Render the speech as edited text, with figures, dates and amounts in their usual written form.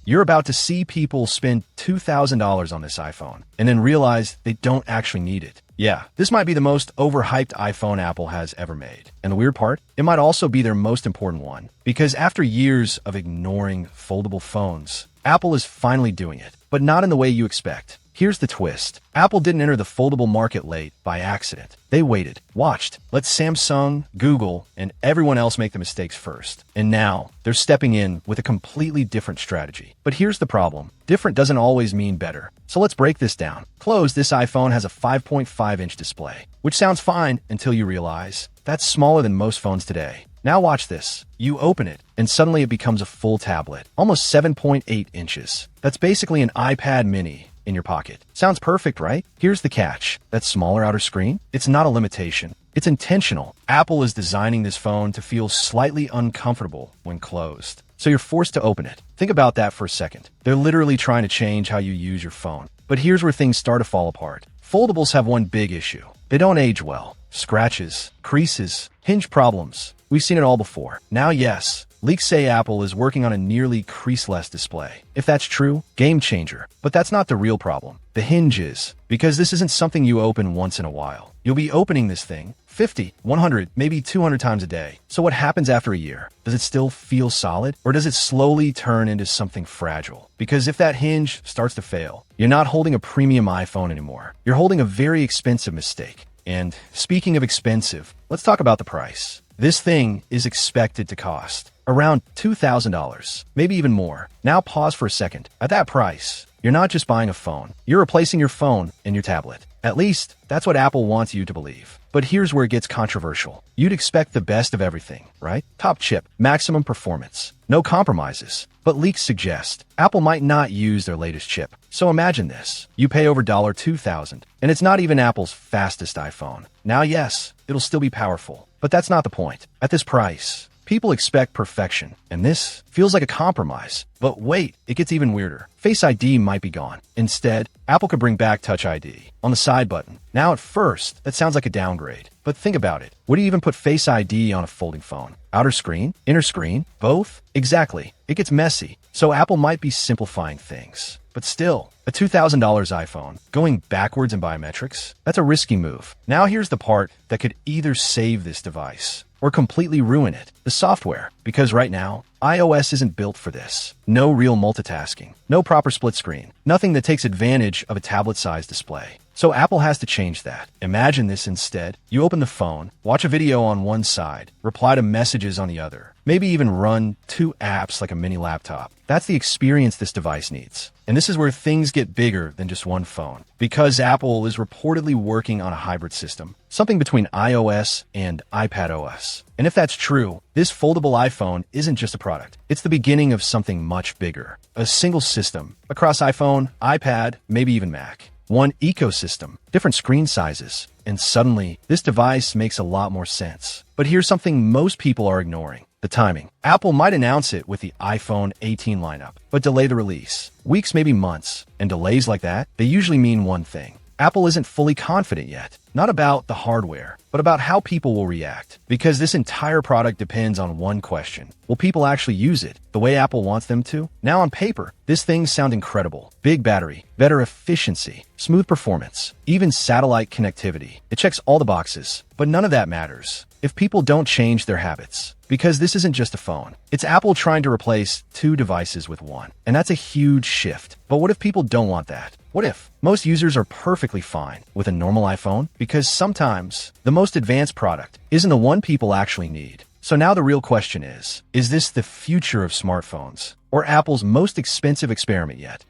You're about to see people spend $2,000 on this iPhone and then realize they don't actually need it. Yeah, this might be the most overhyped iPhone Apple has ever made. And the weird part, it might also be their most important one. Because after years of ignoring foldable phones, Apple is finally doing it, but not in the way you expect. Here's the twist. Apple didn't enter the foldable market late by accident. They waited, watched, let Samsung, Google, and everyone else make the mistakes first. And now, they're stepping in with a completely different strategy. But here's the problem. Different doesn't always mean better. So let's break this down. Closed, this iPhone has a 5.5-inch display, which sounds fine until you realize that's smaller than most phones today. Now watch this. You open it, and suddenly it becomes a full tablet, almost 7.8 inches. That's basically an iPad mini in your pocket. Sounds perfect, right? Here's the catch. That smaller outer screen? It's not a limitation. It's intentional. Apple is designing this phone to feel slightly uncomfortable when closed. So you're forced to open it. Think about that for a second. They're literally trying to change how you use your phone. But here's where things start to fall apart. Foldables have one big issue. They don't age well. Scratches, creases, hinge problems. We've seen it all before. Now, yes, leaks say Apple is working on a nearly creaseless display. If that's true, game changer. But that's not the real problem. The hinge is, because this isn't something you open once in a while. You'll be opening this thing 50, 100, maybe 200 times a day. So what happens after a year? Does it still feel solid? Or does it slowly turn into something fragile? Because if that hinge starts to fail, you're not holding a premium iPhone anymore. You're holding a very expensive mistake. And speaking of expensive, let's talk about the price. This thing is expected to cost around $2,000, maybe even more. Now pause for a second. At that price, you're not just buying a phone. You're replacing your phone and your tablet. At least, that's what Apple wants you to believe. But here's where it gets controversial. You'd expect the best of everything, right? Top chip, maximum performance, no compromises. But leaks suggest Apple might not use their latest chip. So imagine this. You pay over $2,000, and it's not even Apple's fastest iPhone. Now, yes, it'll still be powerful. But that's not the point. At this price, people expect perfection, and this feels like a compromise. But wait, it gets even weirder. Face ID might be gone. Instead, Apple could bring back Touch ID on the side button. Now at first, that sounds like a downgrade. But think about it. Would you even put Face ID on a folding phone? Outer screen? Inner screen? Both? Exactly. It gets messy. So Apple might be simplifying things. But still, a $2,000 iPhone going backwards in biometrics? That's a risky move. Now here's the part that could either save this device or completely ruin it. The software. Because right now, iOS isn't built for this. No real multitasking. No proper split screen. Nothing that takes advantage of a tablet-sized display. So Apple has to change that. Imagine this instead. You open the phone, watch a video on one side, reply to messages on the other, maybe even run 2 apps like a mini laptop. That's the experience this device needs. And this is where things get bigger than just one phone. Because Apple is reportedly working on a hybrid system, something between iOS and iPadOS. And if that's true, this foldable iPhone isn't just a product. It's the beginning of something much bigger. A single system across iPhone, iPad, maybe even Mac. One ecosystem, different screen sizes, and suddenly, this device makes a lot more sense. But here's something most people are ignoring. The timing. Apple might announce it with the iPhone 18 lineup, but delay the release. Weeks, maybe months. And delays like that, they usually mean one thing. Apple isn't fully confident yet. Not about the hardware, but about how people will react. Because this entire product depends on one question. Will people actually use it the way Apple wants them to? Now on paper, this thing sounds incredible. Big battery, better efficiency, smooth performance, even satellite connectivity. It checks all the boxes, but none of that matters if people don't change their habits. Because this isn't just a phone. It's Apple trying to replace 2 devices with one. And that's a huge shift. But what if people don't want that? What if most users are perfectly fine with a normal iPhone? Because sometimes the most advanced product isn't the one people actually need. So now the real question is this the future of smartphones? Or Apple's most expensive experiment yet?